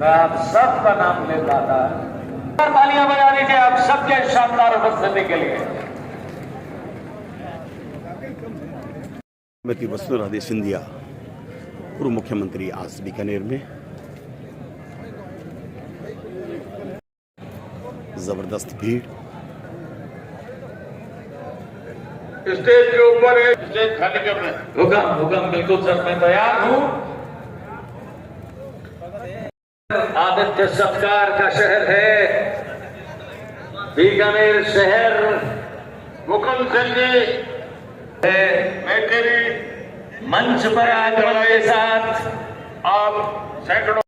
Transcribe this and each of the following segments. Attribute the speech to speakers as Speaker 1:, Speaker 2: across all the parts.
Speaker 1: मैं आप सबका नाम लेता था। तालियां बजा दीजिए आप सबके शानदार उपस्थिति के लिए।
Speaker 2: श्रीमती वसुंधरा सिंधिया पूर्व मुख्यमंत्री आज बीकानेर में जबरदस्त भीड़।
Speaker 1: स्टेज के ऊपर है, स्टेज खाली करना है। हुक्म बिल्कुल सर, मैं तैयार हूं। आदित्य सत्कार का शहर है बीकानेर शहर। मुकुंद सिंह जी है, मैं तेरी मंच पर आगमन के साथ आप सैकड़ों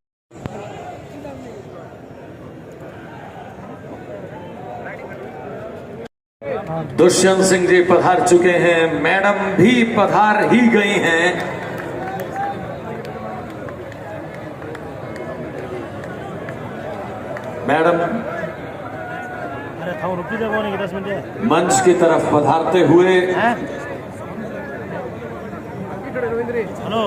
Speaker 1: दुष्यंत सिंह जी पधार चुके हैं, मैडम भी पधार ही गई हैं। मैडम मंच की तरफ पधारते हुए
Speaker 3: हेलो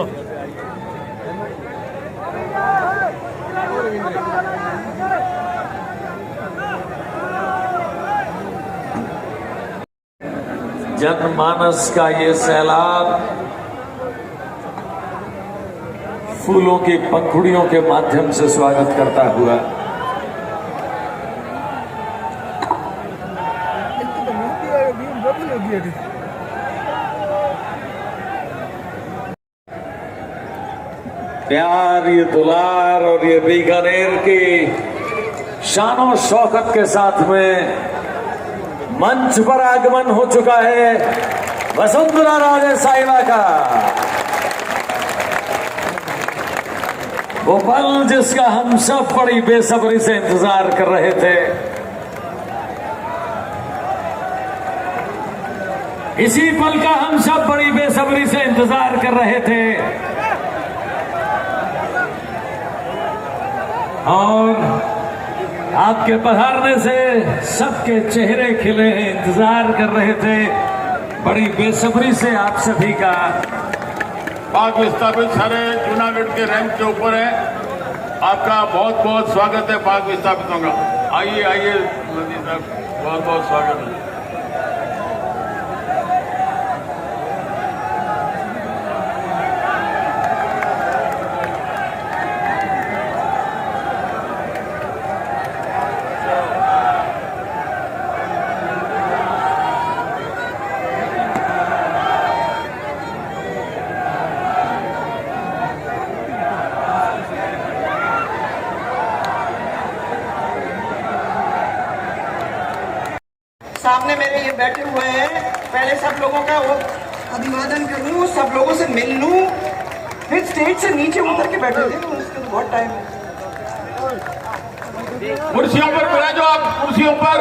Speaker 1: जनमानस का ये सैलाब फूलों की पंखुड़ियों के माध्यम से स्वागत करता हुआ प्यार, ये दुलार और ये बीकानेर की शानो शौकत के साथ में मंच पर आगमन हो चुका है वसुंधरा राजे साहिबा का। वो पल जिसका हम सब बड़ी बेसब्री से इंतजार कर रहे थे, इसी पल का हम सब बड़ी बेसब्री से इंतजार कर रहे थे और आपके पधारने से सबके चेहरे खिले हैं, इंतजार कर रहे थे बड़ी बेसब्री से आप सभी का।
Speaker 4: पाक विस्थापित सारे जूनागढ़ के रैंक के ऊपर है, आपका बहुत बहुत स्वागत है पाक विस्थापितों का। आइए आइए मोदी साहब, बहुत बहुत स्वागत है।
Speaker 5: सामने मेरे ये बैठे हुए हैं, पहले सब लोगों का वो अभिवादन करूं, सब लोगों से मिल लूं, फिर स्टेज से नीचे उतर के बैठे थे, तो उसके तो बहुत टाइम है।
Speaker 4: कुर्सियों पर बिराजो आप, कुर्सियों पर,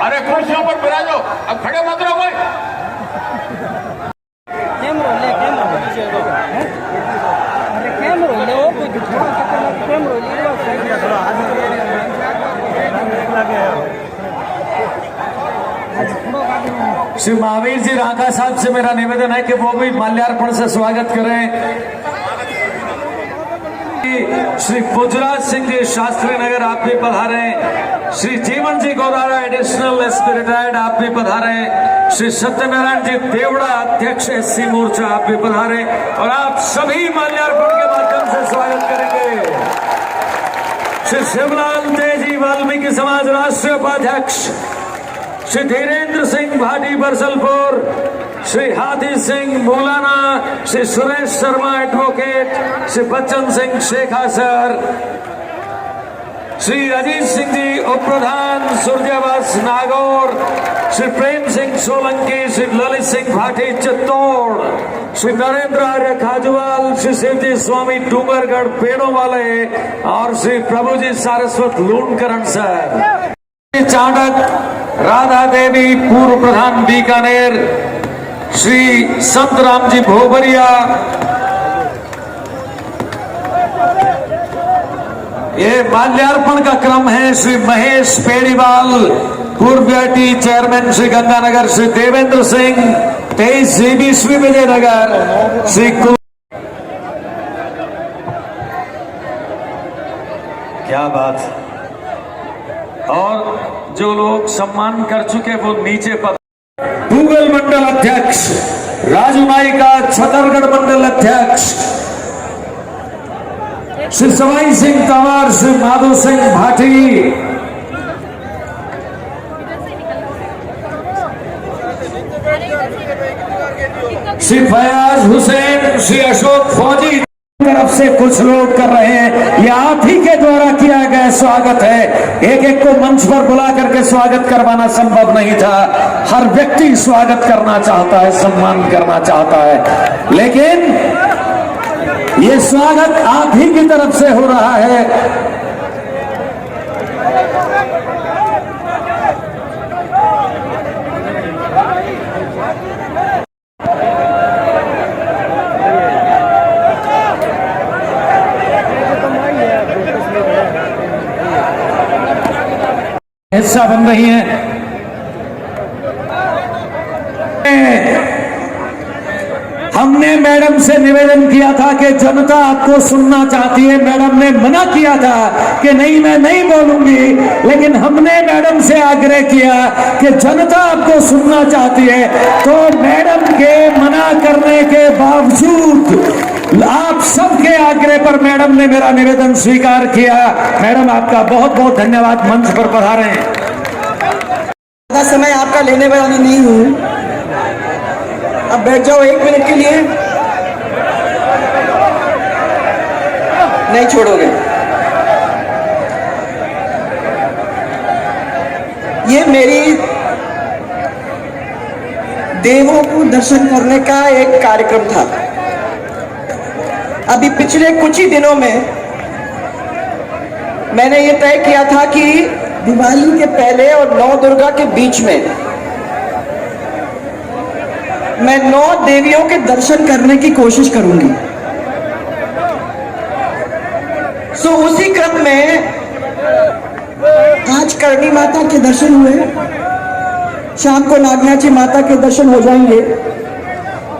Speaker 4: अरे कुर्सियों पर बिराजो, अब खड़े मत रहो भाई।
Speaker 1: श्री महावीर जी राका साहब से मेरा निवेदन है कि वो भी माल्यार्पण से स्वागत करें। श्री पुजराज सिंह जी शास्त्री नगर आप भी पधारे। श्री जीवन जी गोदारा एडिशनल एसपी रिटायर्ड आप भी पधारे। श्री सत्यनारायण जी देवड़ा अध्यक्ष एससी मोर्चा आप भी पधारे और आप सभी माल्यार्पण के माध्यम से स्वागत करेंगे। श्री शिवलाल तेजी वाल्मीकि समाज राष्ट्रीय उपाध्यक्ष, श्री धीरेन्द्र सिंह भाटी बरसलपुर, श्री हाथी सिंह मौलाना, श्री सुरेश शर्मा एडवोकेट, श्री बच्चन सिंह शेखासर, श्री अजीत सिंह जी उप प्रधान सूर्यावास नागौर, श्री प्रेम सिंह सोलंकी, श्री ललित सिंह भाटी चित्तौड़, श्री नरेंद्र आर्य खाजूवाल, श्री शिवजी स्वामी डूंगरगढ़ पेड़ों वाले और श्री प्रभुजी सारस्वत लूणकरण सर। चाणक राधा देवी पूर्व प्रधान बीकानेर, श्री संत राम जी भोबरिया, ये माल्यार्पण का क्रम है। श्री महेश पेड़ीवाल पूर्व टी चेयरमैन श्री गंगानगर, श्री देवेंद्र सिंह 23 20 विजयनगर, श्री क्या बात है। और जो लोग सम्मान कर चुके वो नीचे पर गूगल मंडल अध्यक्ष राजू नाइका, छतरगढ़ मंडल अध्यक्ष श्री सवाई सिंह तंवर, श्री माधो सिंह भाटी, श्री फयाज हुसैन, श्री अशोक फौजी तरफ से कुछ लोग कर रहे हैं। ये आप ही के द्वारा किया गया स्वागत है। एक एक को मंच पर बुला करके स्वागत करवाना संभव नहीं था। हर व्यक्ति स्वागत करना चाहता है, सम्मान करना चाहता है, लेकिन ये स्वागत आप ही की तरफ से हो रहा है। हिस्सा बन रही हैं। हमने मैडम से निवेदन किया था कि जनता आपको सुनना चाहती है। मैडम ने मना किया था कि नहीं, मैं नहीं बोलूंगी, लेकिन हमने मैडम से आग्रह किया कि जनता आपको सुनना चाहती है, तो मैडम के मना करने के बावजूद आप सबके आग्रह पर मैडम ने मेरा निवेदन स्वीकार किया। मैडम आपका बहुत बहुत धन्यवाद, मंच पर पधारे हैं।
Speaker 5: ज्यादा समय आपका लेने वाला नहीं हूं, अब बैठ जाओ 1 मिनट के लिए। नहीं छोड़ोगे? ये मेरी देवों को दर्शन करने का एक कार्यक्रम था। अभी पिछले कुछ ही दिनों में मैंने ये तय किया था कि दिवाली के पहले और 9 दुर्गा के बीच में मैं 9 देवियों के दर्शन करने की कोशिश करूंगी। सो उसी क्रम में आज करणी माता के दर्शन हुए, शाम को नागनाची माता के दर्शन हो जाएंगे।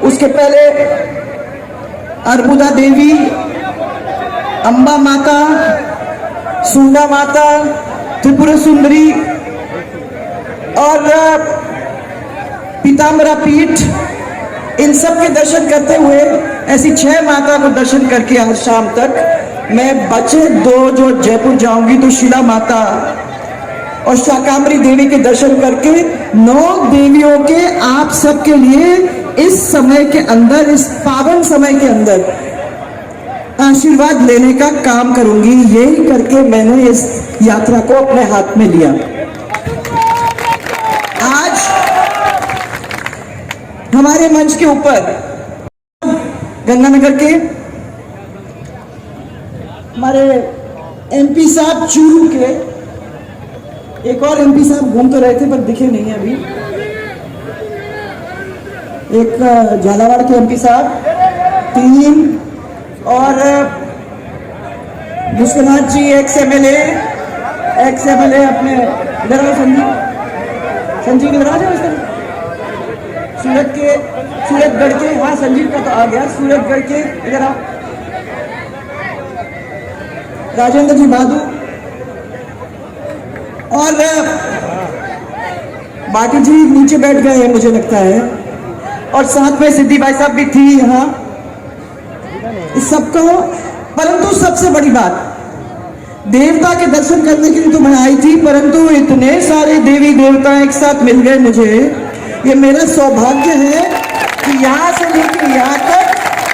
Speaker 5: उसके पहले अर्बुदा देवी, अंबा माता, सुंदा माता, त्रिपुरा सुंदरी और पीताम्बरा पीठ, इन सब के दर्शन करते हुए ऐसी 6 माता को दर्शन करके आज शाम तक मैं बचे 2 जो जयपुर जाऊंगी तो शिला माता और शाकांबरी देवी के दर्शन करके 9 देवियों के आप सबके लिए इस समय के अंदर, इस पावन समय के अंदर आशीर्वाद लेने का काम करूंगी। यही करके मैंने इस यात्रा को अपने हाथ में लिया। आज हमारे मंच के ऊपर गंगानगर के हमारे एमपी साहब चूरू के, एक और एमपी साहब घूम तो रहे थे पर दिखे नहीं अभी, एक झालावाड़ के एमपी साहब, 3 और विश्वनाथ जी एक्स एमएलए अपने इधर आओ, संजीव इधर आ जाओ। सूरतगढ़ के, हाँ संजीव का तो आ गया, सूरतगढ़ के इधर आओ, राजेंद्र जी भादू और बाकी जी नीचे बैठ गए हैं मुझे लगता है, और साथ में सिद्धि भाई साहब भी थी यहाँ। इस सबको, परंतु सबसे बड़ी बात, देवता के दर्शन करने के लिए तो मैं आई थी, परंतु इतने सारे देवी देवता एक साथ मिल गए मुझे। ये मेरा सौभाग्य है कि यहाँ से लेकर यहाँ तक,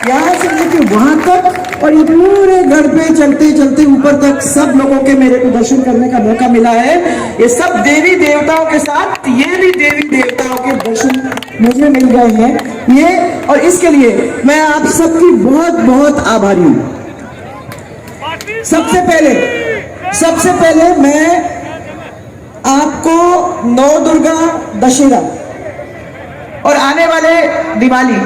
Speaker 5: यहाँ से लेकर वहां तक और ये पूरे घर पे चलते चलते ऊपर तक सब लोगों के मेरे को दर्शन करने का मौका मिला है। ये सब देवी देवताओं के साथ ये भी देवी देवताओं के दर्शन मुझे मिल गए हैं ये, और इसके लिए मैं आप सबकी बहुत बहुत आभारी हूँ। सबसे पहले मैं आपको 9 दुर्गा, दशहरा और आने वाले दिवाली,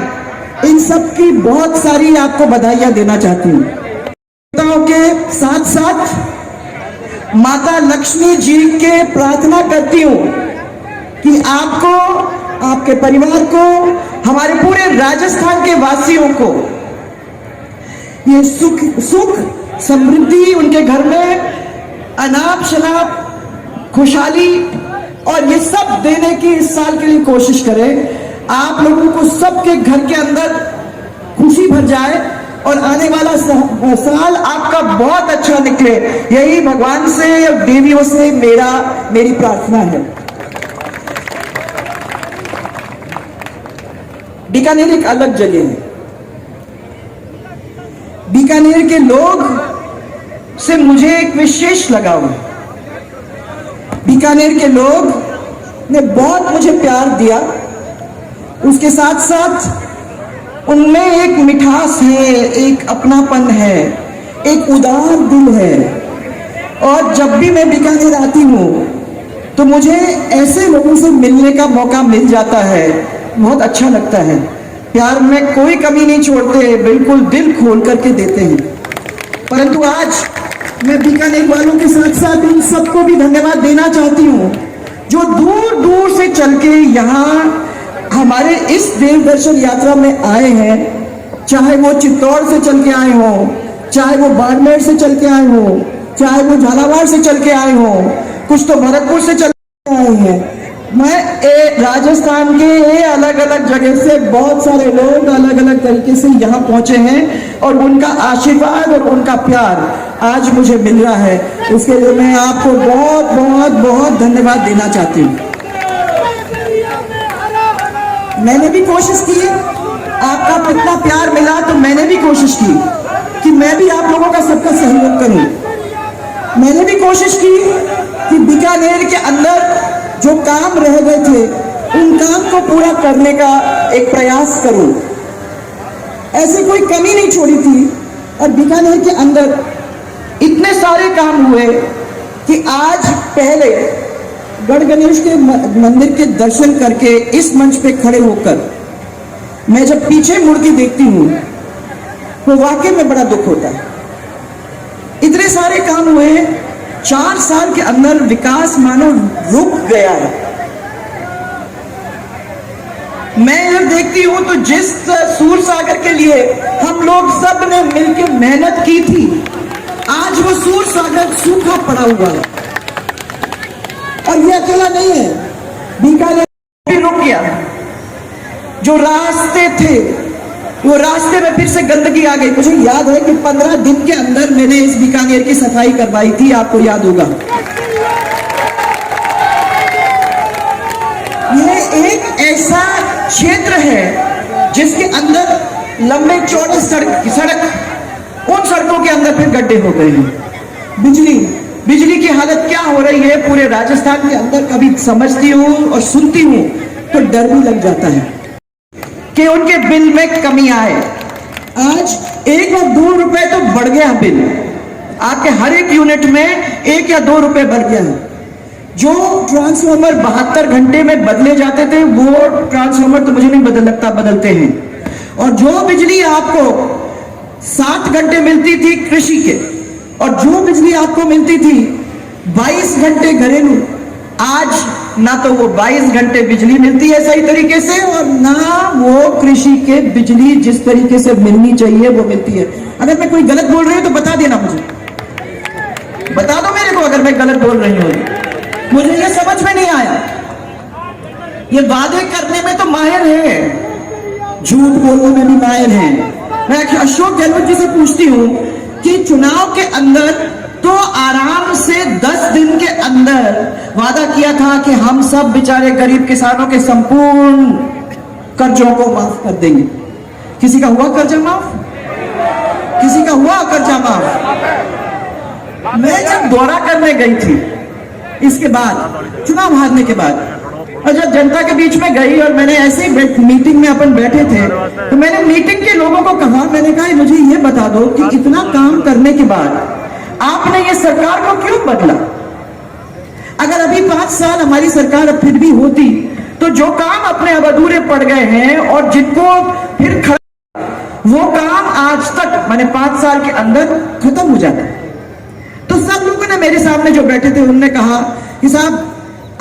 Speaker 5: इन सब की बहुत सारी आपको बधाइयां देना चाहती हूँ। देवताओं के साथ साथ माता लक्ष्मी जी के प्रार्थना करती हूँ कि आपको, आपके परिवार को, हमारे पूरे राजस्थान के वासियों को ये सुख समृद्धि उनके घर में अनाप शनाप खुशहाली और ये सब देने की इस साल के लिए कोशिश करें। आप लोगों को सबके घर के अंदर खुशी भर जाए और आने वाला साल आपका बहुत अच्छा निकले, यही भगवान से और देवियों से मेरी प्रार्थना है। बीकानेर एक अलग जगह है। बीकानेर के लोग से मुझे एक विशेष लगाव है। बीकानेर के लोग ने बहुत मुझे प्यार दिया, उसके साथ साथ उनमें एक मिठास है, एक अपनापन है, एक उदार दिल है। और जब भी मैं बीकानेर आती हूँ तो मुझे ऐसे लोगों से मिलने का मौका मिल जाता है, बहुत अच्छा लगता है। प्यार में कोई कमी नहीं छोड़ते, बिल्कुल दिल खोल करके देते हैं। परंतु आज मैं बीकानेर वालों के साथ साथ इन सबको भी धन्यवाद देना चाहती हूँ जो दूर दूर से चल के यहाँ हमारे इस देव दर्शन यात्रा में आए हैं। चाहे वो चित्तौड़ से चल के आए हो, चाहे वो बाड़मेर से चल के आए हो, चाहे वो झालावाड़ से चल के आए हो, कुछ तो भरतपुर से चल के आए हैं। मैं राजस्थान के अलग अलग जगह से बहुत सारे लोग अलग अलग तरीके से यहाँ पहुंचे हैं और उनका आशीर्वाद और उनका प्यार आज मुझे मिल रहा है। इसके लिए मैं आपको बहुत बहुत बहुत धन्यवाद देना चाहती हूँ। मैंने भी कोशिश की, आपका कितना प्यार मिला तो मैंने भी कोशिश की कि मैं भी आप लोगों का सबका सहयोग करूं। मैंने भी कोशिश की कि बीकानेर के अंदर जो काम रह गए थे उन काम को पूरा करने का एक प्रयास करूं। ऐसे कोई कमी नहीं छोड़ी थी और बीकानेर के अंदर इतने सारे काम हुए कि आज पहले गढ़ गणेश के मंदिर के दर्शन करके इस मंच पे खड़े होकर मैं जब पीछे मुड़ के देखती हूँ तो वाकई में बड़ा दुख होता है। इतने सारे काम हुए, 4 साल के अंदर विकास मानो रुक गया है। मैं इधर देखती हूं तो जिस सूर सागर के लिए हम लोग सब ने मिलकर मेहनत की थी, आज वो सूर सागर सूखा पड़ा हुआ है। और ये अकेला नहीं है, बीकानेर भी रुक गया। जो रास्ते थे वो रास्ते में फिर से गंदगी आ गई। मुझे याद है कि 15 दिन के अंदर मैंने इस बीकानेर की सफाई करवाई थी, आपको याद होगा। यह एक ऐसा क्षेत्र है जिसके अंदर लंबे चौड़े सड़क उन सड़कों के अंदर फिर गड्ढे हो गए हैं। बिजली की हालत क्या हो रही है पूरे राजस्थान के अंदर, कभी समझती हूँ और सुनती हूँ तो डर भी लग जाता है कि उनके बिल में कमी आए। आज 1 या 2 रुपए तो बढ़ गया बिल, आपके हर एक यूनिट में 1 या 2 रुपए बढ़ गया है। जो ट्रांसफार्मर 72 घंटे में बदले जाते थे वो ट्रांसफार्मर तो मुझे नहीं बदलते हैं। और जो बिजली आपको 7 घंटे मिलती थी कृषि के और जो बिजली आपको मिलती थी 22 घंटे घरेलू, आज ना तो वो 22 घंटे बिजली मिलती है सही तरीके से और ना वो कृषि के बिजली जिस तरीके से मिलनी चाहिए वो मिलती है। अगर मैं कोई गलत बोल रही हूं तो बता देना, मुझे बता दो मेरे को अगर मैं गलत बोल रही हूं। मुझे ये समझ में नहीं आया। ये वादे करने में तो माहिर है, झूठ बोलने में भी माहिर है। मैं अशोक गहलोत जी से पूछती हूं कि चुनाव के अंदर तो आराम से 10 दिन के अंदर वादा किया था कि हम सब बेचारे गरीब किसानों के संपूर्ण कर्जों को माफ कर देंगे। किसी का हुआ कर्जा माफ? किसी का हुआ कर्जा माफ? मैं जब दौरा करने गई थी इसके बाद, चुनाव हारने के बाद, और जब जनता के बीच में गई और मैंने ऐसे मीटिंग में अपन बैठे थे तो मैंने मीटिंग के लोगों को कहा, मैंने कहा मुझे ये बता दो कि इतना काम करने के बाद आपने ये सरकार को क्यों बदला? अगर अभी 5 साल हमारी सरकार अब फिर भी होती तो जो काम अपने अब अधूरे पड़ गए हैं और जिनको फिर वो काम आज तक माने 5 साल के अंदर खत्म हो जाता। तो सब लोगों ने मेरे सामने जो बैठे थे उन्होंने कहा कि साहब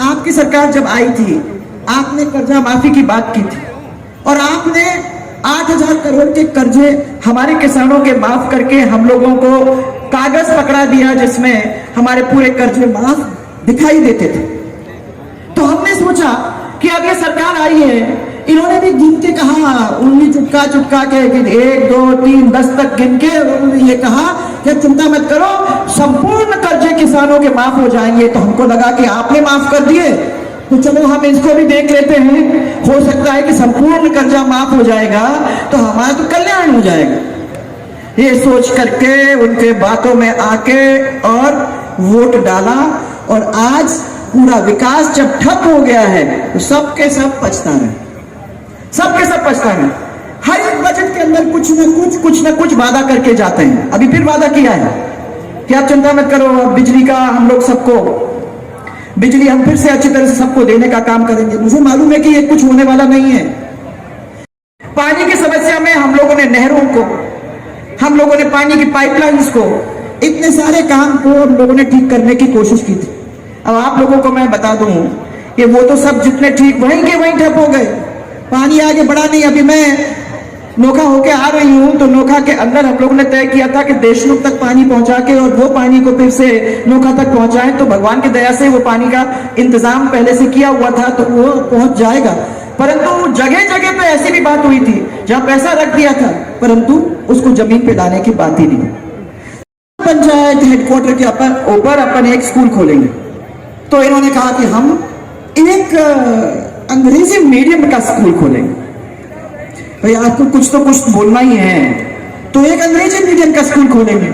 Speaker 5: आपकी सरकार जब आई थी आपने कर्जा माफी की बात की थी और आपने 8,000 करोड़ के कर्जे हमारे किसानों के माफ करके हम लोगों को कागज पकड़ा दिया जिसमें हमारे पूरे कर्जे माफ दिखाई देते थे। तो हमने सोचा कि अब ये सरकार आई है, इन्होंने भी गिन के कहा, उंगली चुटका चुटका के 1 2 3 10 तक गिन के उन्होंने ये कहा कि चिंता मत करो, संपूर्ण कर्जे किसानों के माफ हो जाएंगे। तो हमको लगा कि आपने माफ कर दिए तो चलो हम इसको भी देख लेते हैं, हो सकता है कि संपूर्ण कर्जा माफ हो जाएगा तो हमारा तो कल्याण हो जाएगा। ये सोच करके उनके बातों में आके और वोट डाला, और आज पूरा विकास जब ठप हो गया है तो सबके सब पछता रहे, सबके सब पछता रहे। हर एक बजट के अंदर कुछ न कुछ वादा करके जाते हैं। अभी फिर वादा किया है कि आप चिंता मत करो, बिजली का हम लोग सबको, बिजली हम फिर से अच्छी तरह से सबको देने का काम करेंगे। मुझे मालूम है कि ये कुछ होने वाला नहीं है। पानी की समस्या में हम लोगों ने नहरों को, हम लोगों ने पानी की पाइपलाइंस को, इतने सारे काम को हम लोगों ने ठीक करने की कोशिश की थी। अब आप लोगों को मैं बता दूं कि वो तो सब जितने ठीक वहीं के वहीं ठप हो गए, पानी आगे बढ़ा नहीं। अभी मैं नोखा होके आ रही हूं तो नोखा के अंदर हम लोगों ने तय किया था कि देशमुख तक पानी पहुंचा के और वो पानी को फिर से नोखा तक पहुंचाएं। तो भगवान की दया से वो पानी का इंतजाम पहले से किया हुआ था तो वो पहुंच जाएगा। परंतु जगह जगह पे ऐसी भी बात हुई थी जहां पैसा रख दिया था परंतु उसको जमीन पे लाने की बात ही नहीं। पंचायत हेडक्वार्टर के ऊपर अपन एक स्कूल खोलेंगे। तो इन्होंने कहा कि हम एक अंग्रेजी मीडियम का स्कूल खोलेंगे। भाई आपको कुछ तो कुछ बोलना ही है, तो एक अंग्रेजी मीडियम का स्कूल खोलेंगे।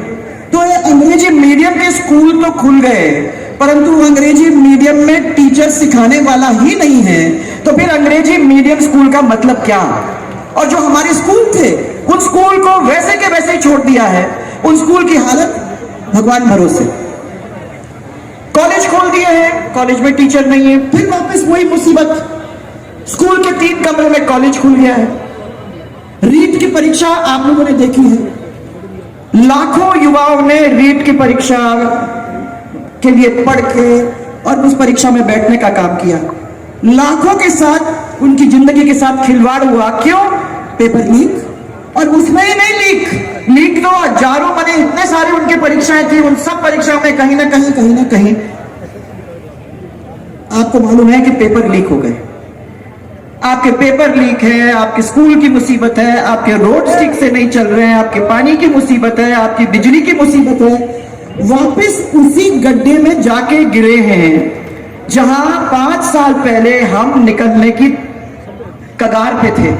Speaker 5: तो ये अंग्रेजी मीडियम के स्कूल तो खुल गए परंतु अंग्रेजी मीडियम में टीचर सिखाने वाला ही नहीं है, तो फिर अंग्रेजी मीडियम स्कूल का मतलब क्या? और जो हमारे स्कूल थे उन स्कूल को वैसे के वैसे ही छोड़ दिया है। उन स्कूल की हालत भगवान भरोसे। कॉलेज खोल दिए हैं, कॉलेज में टीचर नहीं है, फिर वापस वही मुसीबत। स्कूल के 3 कमरों में कॉलेज खुल गया है। रीट की परीक्षा आप लोगों ने देखी है, लाखों युवाओं ने रीट की परीक्षा के लिए पढ़ के और उस परीक्षा में बैठने का काम किया। लाखों के साथ उनकी जिंदगी के साथ खिलवाड़ हुआ। क्यों? Paper leak. और उसमें ही नहीं लीक तो हजारों बने, इतने सारे उनके परीक्षाएं थी, उन सब परीक्षाओं में कहीं ना कहीं आपको मालूम है कि पेपर लीक हो गए। आपके पेपर लीक है, आपके स्कूल की मुसीबत है, आपके रोड ठीक से नहीं चल रहे हैं, आपके पानी की मुसीबत है, आपकी बिजली की मुसीबत है। वापस उसी गड्ढे में जाके गिरे हैं जहां 5 साल पहले हम निकलने की कगार पे थे।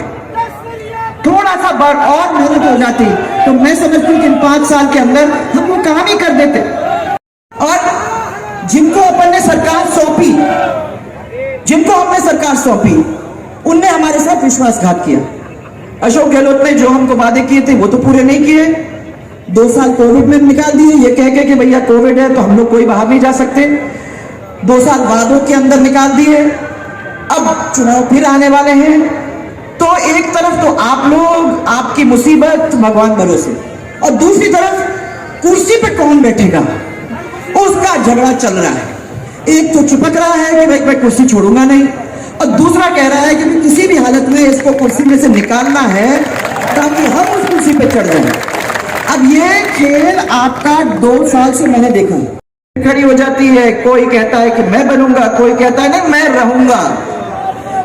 Speaker 5: थोड़ा सा बार और मेहनत हो जाती तो मैं समझती हूं कि इन 5 साल के अंदर हम वो काम ही कर देते। और जिनको अपन ने सरकार सौंपी, जिनको हमने सरकार सौंपी, उनने हमारे साथ विश्वासघात किया। अशोक गहलोत ने जो हमको वादे किए थे वो तो पूरे नहीं किए। 2 साल कोविड में निकाल दिए, ये कह के कि भैया कोविड है तो हम लोग कोई बाहर नहीं जा सकते। 2 साल वादों के अंदर निकाल दिए। अब चुनाव फिर आने वाले हैं तो एक तरफ तो आप लोग, आपकी मुसीबत भगवान भरोसे, और दूसरी तरफ कुर्सी पे कौन बैठेगा उसका झगड़ा चल रहा है। एक तो चिपक रहा है कि भाई मैं कुर्सी छोड़ूंगा नहीं, और दूसरा कह रहा है कि किसी भी हालत में इसको कुर्सी में से निकालना है ताकि हम उस कुर्सी पे चढ़ जाएं। अब ये खेल आपका 2 साल से मैंने देखा खड़ी हो जाती है। कोई कहता है कि मैं बनूंगा, कोई कहता है नहीं मैं रहूंगा।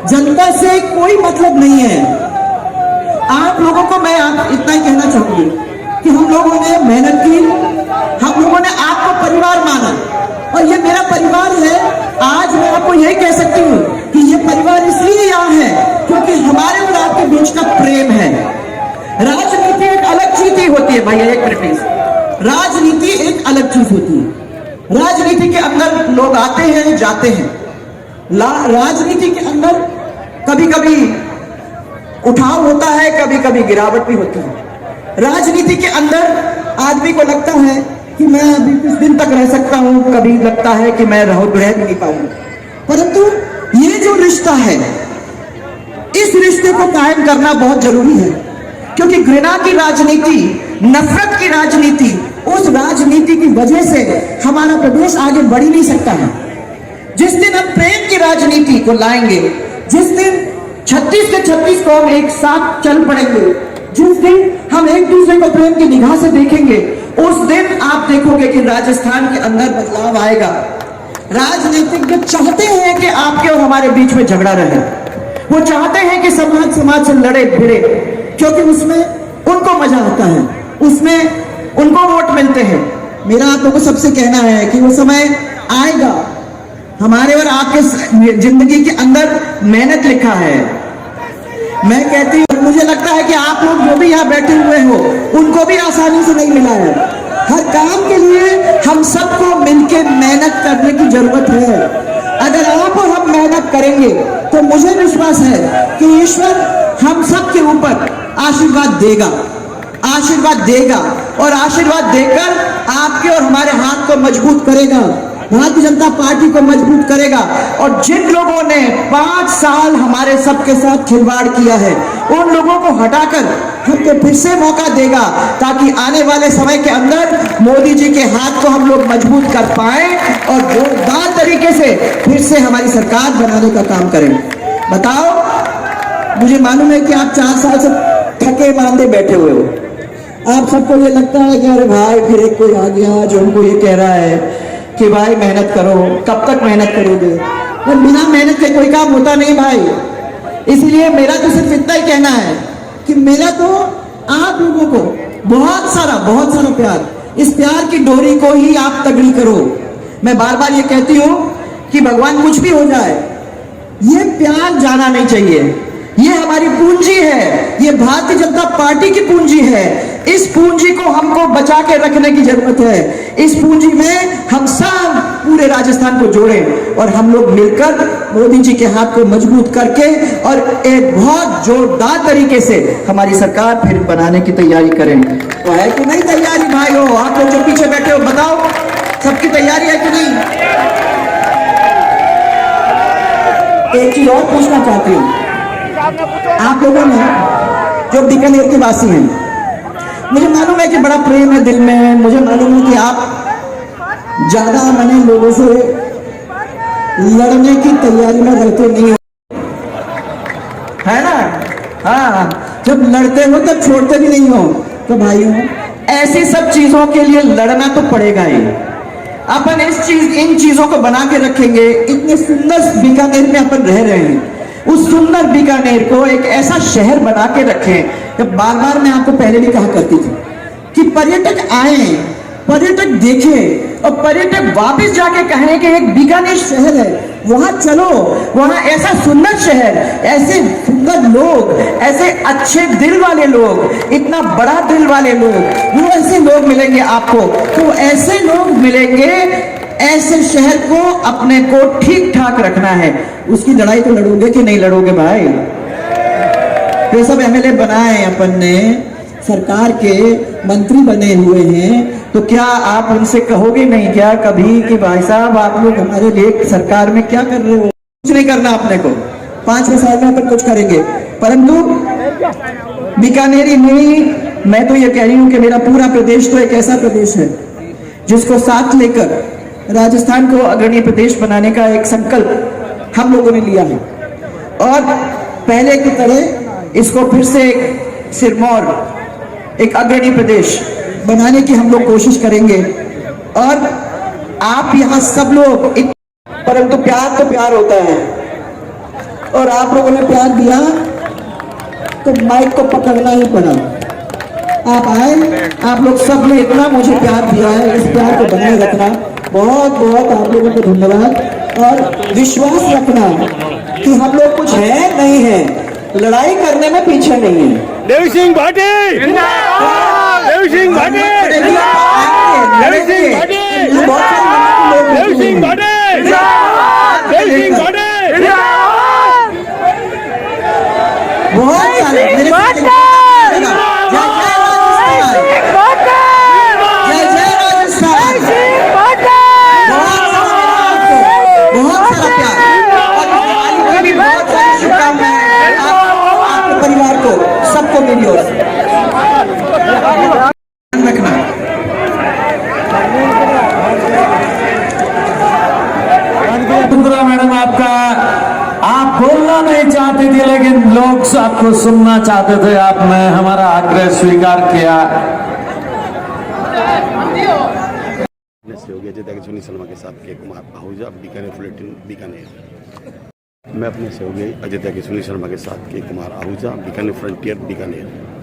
Speaker 5: जनता से कोई मतलब नहीं है। आप लोगों को मैं इतना ही कहना चाहूंगी कि हम लोगों ने मेहनत की, हम लोगों ने आपको परिवार माना और ये मेरा परिवार है। आज मैं आपको यही कह सकती हूँ कि ये परिवार इसलिए यहाँ है क्योंकि हमारे और आपके बीच का प्रेम है। राजनीति एक अलग चीज ही होती है भैया, एक मिनट। राजनीति एक अलग चीज होती है। राजनीति के अंदर लोग आते हैं जाते हैं। राजनीति के अंदर कभी कभी उठाव होता है, कभी कभी गिरावट भी होती है। राजनीति के अंदर आदमी को लगता है कि मैं अभी कुछ दिन तक रह सकता हूं, कभी लगता है कि मैं रह भी नहीं पाऊंगा। परंतु ये जो रिश्ता है, इस रिश्ते को कायम करना बहुत जरूरी है क्योंकि घृणा की राजनीति, नफरत की राजनीति, उस राजनीति की वजह से हमारा प्रदेश आगे बढ़ ही नहीं सकता है। जिस दिन हम प्रेम की राजनीति को लाएंगे, जिस दिन 36 के 36 कौम एक साथ चल पड़ेंगे, जिस दिन हम एक दूसरे को प्रेम की निगाह से देखेंगे, उस दिन आप देखोगे कि राजस्थान के अंदर बदलाव आएगा। राजनीतिज्ञ चाहते हैं कि आपके और हमारे बीच में झगड़ा रहे, वो चाहते हैं कि समाज से लड़े भिड़े, क्योंकि उसमें उनको मजा आता है, उसमें उनको वोट मिलते हैं। मेरा आप लोगों को सबसे कहना है कि वो समय आएगा, हमारे और आपके जिंदगी के अंदर मेहनत लिखा है। मैं कहती हूँ, मुझे लगता है कि आप लोग जो भी यहाँ बैठे हुए हो उनको भी आसानी से नहीं मिला है। हर काम के लिए हम सबको मिलकर मेहनत करने की जरूरत है। अगर आप और हम मेहनत करेंगे तो मुझे विश्वास है कि ईश्वर हम सब के ऊपर आशीर्वाद देगा, आशीर्वाद देगा, और आशीर्वाद देकर आपके और हमारे हाथ को मजबूत करेगा, भारतीय जनता पार्टी को मजबूत करेगा। और जिन लोगों ने 5 साल हमारे सबके साथ खिलवाड़ किया है, उन लोगों को हटाकर हमको फिर से मौका देगा, ताकि आने वाले समय के अंदर मोदी जी के हाथ को हम लोग मजबूत कर पाए और जोरदार तरीके से फिर से हमारी सरकार बनाने का काम करें। बताओ, मुझे मालूम है कि आप 4 साल से थके मांदे बैठे हुए हो। आप सबको ये लगता है कि अरे भाई फिर एक कोई आ गया जो हमको ये कह रहा है कि भाई मेहनत करो, कब तक मेहनत करोगे? और बिना मेहनत के कोई काम होता नहीं भाई। इसलिए मेरा तो सिर्फ इतना ही कहना है कि मेरा तो आप लोगों को बहुत सारा प्यार, इस प्यार की डोरी को ही आप तगड़ी करो। मैं बार बार ये कहती हूँ कि भगवान कुछ भी हो जाए, ये प्यार जाना नहीं चाहिए। ये हमारी पूंजी है, ये भारतीय जनता पार्टी की पूंजी है। इस पूंजी को हमको बचा के रखने की जरूरत है। इस पूंजी में हम सब पूरे राजस्थान को जोड़ें और हम लोग मिलकर मोदी जी के हाथ को मजबूत करके और एक बहुत जोरदार तरीके से हमारी सरकार फिर बनाने की तैयारी करें। तो है कि नहीं तैयारी भाइयों? आप लोग जो पीछे बैठे हो बताओ, सबकी तैयारी है कि नहीं? एक चीज और पूछना चाहती हूँ, आप लोगों में जो बीकानेर के वासी हैं, मुझे मालूम है कि बड़ा प्रेम है दिल में, मुझे मालूम है कि आप ज्यादा मैंने लोगों से लड़ने की तैयारी में रहते नहीं हो, है ना? हाँ, जब लड़ते हो तब छोड़ते भी नहीं हो। तो भाइयों, ऐसी सब चीजों के लिए लड़ना तो पड़ेगा ही। अपन इन चीजों को बना के रखेंगे। इतने सुंदर बीकानेर में अपन रह रहे हैं, उस सुंदर बीकानेर को एक ऐसा शहर बना के रखें। जब बार बार मैं आपको पहले भी कहा करती थी कि पर्यटक आए, पर्यटक देखें और पर्यटक वापस जाके कहें कि एक बीकानेर शहर है, वहां चलो, वहां ऐसा सुंदर शहर, ऐसे सुंदर लोग, ऐसे अच्छे दिल वाले लोग, इतना बड़ा दिल वाले लोग, वो ऐसे लोग मिलेंगे आपको। तो ऐसे लोग मिलेंगे, ऐसे शहर को अपने को ठीक ठाक रखना है। उसकी लड़ाई तो लड़ोगे कि नहीं लड़ोगे भाई? तो सब एमएलए बनाए, अपन ने सरकार के मंत्री बने हुए हैं, तो क्या आप उनसे कहोगे नहीं क्या कभी कि भाई साहब आप लोग हमारे लिए सरकार में क्या कर रहे हो? कुछ नहीं करना अपने को, 5 साल में अपन कुछ करेंगे। परंतु बीकानेरी नहीं, मैं तो ये कह रही हूं कि मेरा पूरा प्रदेश तो एक ऐसा प्रदेश है जिसको साथ लेकर राजस्थान को अग्रणी प्रदेश बनाने का एक संकल्प हम लोगों ने लिया है। और पहले की तरह इसको फिर से सिरमौर एक अग्रणी प्रदेश बनाने की हम लोग कोशिश करेंगे। और आप यहाँ सब लोग, परंतु प्यार तो प्यार होता है, और आप लोगों ने प्यार दिया तो माइक को पकड़ना ही पड़ा। आप आए, आप लोग सब ने इतना मुझे प्यार दिया है, इस प्यार को बनाए रखना। बहुत बहुत आप लोगों को धन्यवाद। और विश्वास रखना कि हम लोग कुछ है नहीं है, लड़ाई करने में पीछे नहीं है।
Speaker 3: देवी सिंह भाटी, देवी सिंह भाटी, देवी सिंह भाटी, देवी सिंह भाटी, देवी सिंह भाटी,
Speaker 5: बहुत सारे मेरे सबको मेरी ओर से रखना।
Speaker 1: सुंदरा मैडम, आप बोलना नहीं चाहती थी, लेकिन लोग आपको सुनना चाहते थे। आपने हमारा आग्रह स्वीकार किया।
Speaker 2: अपने सहयोगी अजय सुनील शर्मा के साथ के कुमार आहूजा, बीकानेर बुलेटिन बीकानेर। मैं अपने सहयोगी अजय सुनील शर्मा के साथ के कुमार आहूजा, बीकानेर फ्रंटियर बीकानेर।